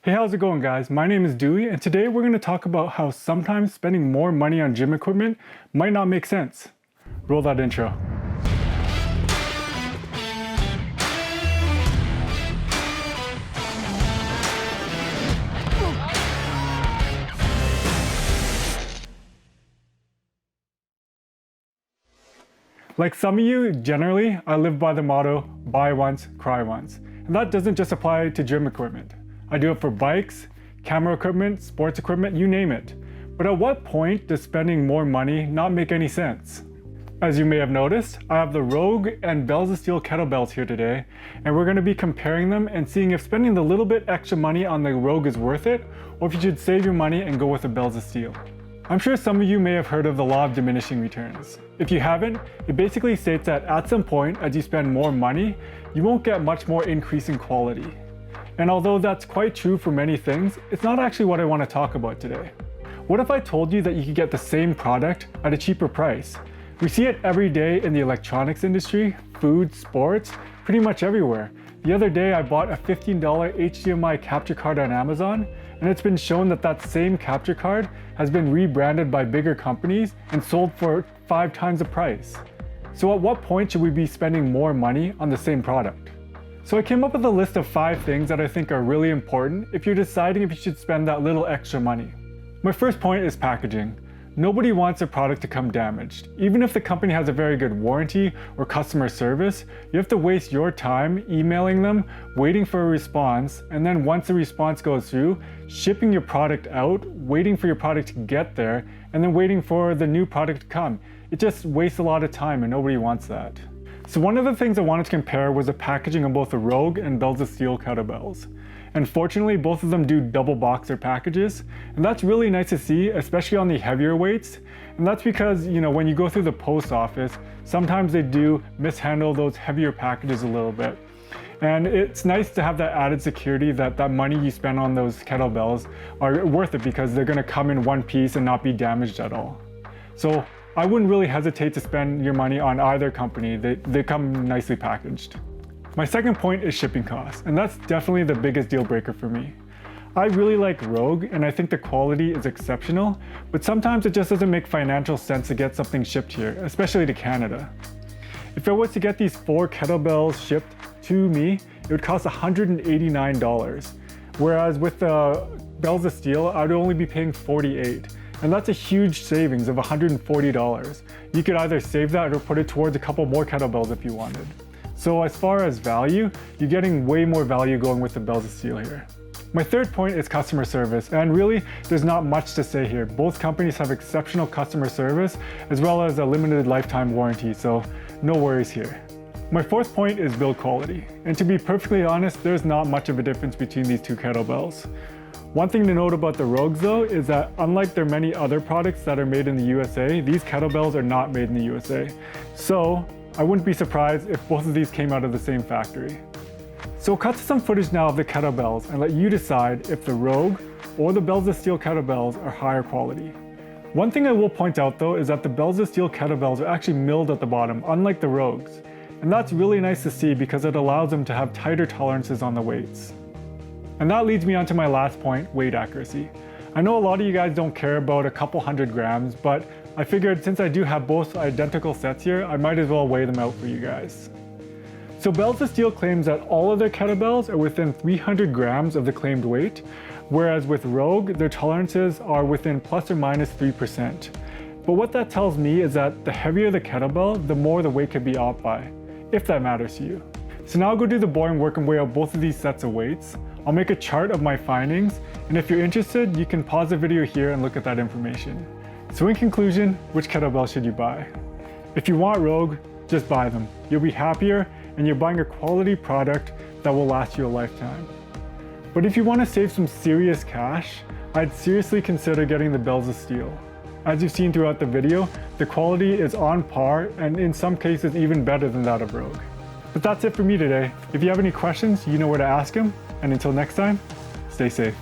Hey, how's it going, guys? My name is Dewey, and today we're going to talk about how sometimes spending more money on gym equipment might not make sense. Roll that intro. Like some of you, generally, I live by the motto, buy once, cry once. And that doesn't just apply to gym equipment. I do it for bikes, camera equipment, sports equipment, you name it. But at what point does spending more money not make any sense? As you may have noticed, I have the Rogue and Bells of Steel kettlebells here today, and we're going to be comparing them and seeing if spending the little bit extra money on the Rogue is worth it, or if you should save your money and go with the Bells of Steel. I'm sure some of you may have heard of the law of diminishing returns. If you haven't, it basically states that at some point, as you spend more money, you won't get much more increase in quality. And although that's quite true for many things, it's not actually what I want to talk about today. What if I told you that you could get the same product at a cheaper price? We see it every day in the electronics industry, food, sports, pretty much everywhere. The other day I bought a $15 HDMI capture card on Amazon, and it's been shown that that same capture card has been rebranded by bigger companies and sold for 5 times the price. So at what point should we be spending more money on the same product? So I came up with a list of 5 things that I think are really important if you're deciding if you should spend that little extra money. My first point is packaging. Nobody wants a product to come damaged. Even if the company has a very good warranty or customer service, you have to waste your time emailing them, waiting for a response, and then once the response goes through, shipping your product out, waiting for your product to get there, and then waiting for the new product to come. It just wastes a lot of time and nobody wants that. So one of the things I wanted to compare was the packaging of both the Rogue and Bells of Steel kettlebells. And fortunately, both of them do double boxer packages, and that's really nice to see, especially on the heavier weights. And that's because, when you go through the post office, sometimes they do mishandle those heavier packages a little bit. And it's nice to have that added security that that money you spend on those kettlebells are worth it because they're gonna come in one piece and not be damaged at all. So I wouldn't really hesitate to spend your money on either company. They come nicely packaged. My second point is shipping costs, and that's definitely the biggest deal breaker for me. I really like Rogue, and I think the quality is exceptional, but sometimes it just doesn't make financial sense to get something shipped here, especially to Canada. If I was to get these 4 kettlebells shipped to me, it would cost $189, whereas with the Bells of Steel, I would only be paying $48. And that's a huge savings of $140. You could either save that or put it towards a couple more kettlebells if you wanted. So as far as value, you're getting way more value going with the Bells of Steel here. My third point is customer service, and really, there's not much to say here. Both companies have exceptional customer service, as well as a limited lifetime warranty, so no worries here. My fourth point is build quality, and to be perfectly honest, there's not much of a difference between these 2 kettlebells. One thing to note about the Rogues though is that unlike their many other products that are made in the USA, these kettlebells are not made in the USA. So I wouldn't be surprised if both of these came out of the same factory. So we'll cut to some footage now of the kettlebells and let you decide if the Rogue or the Bells of Steel kettlebells are higher quality. One thing I will point out though is that the Bells of Steel kettlebells are actually milled at the bottom, unlike the Rogues. And that's really nice to see because it allows them to have tighter tolerances on the weights. And that leads me on to my last point, weight accuracy. I know a lot of you guys don't care about a couple 100 grams, but I figured since I do have both identical sets here, I might as well weigh them out for you guys. So Bells of Steel claims that all of their kettlebells are within 300 grams of the claimed weight, whereas with Rogue, their tolerances are within plus or minus 3%. But what that tells me is that the heavier the kettlebell, the more the weight could be off by, if that matters to you. So now I'll go do the boring work and weigh out both of these sets of weights. I'll make a chart of my findings, and if you're interested, you can pause the video here and look at that information. So in conclusion, which kettlebell should you buy? If you want Rogue, just buy them. You'll be happier, and you're buying a quality product that will last you a lifetime. But if you want to save some serious cash, I'd seriously consider getting the Bells of Steel. As you've seen throughout the video, the quality is on par, and in some cases even better than that of Rogue. But that's it for me today. If you have any questions, you know where to ask them. And until next time, stay safe.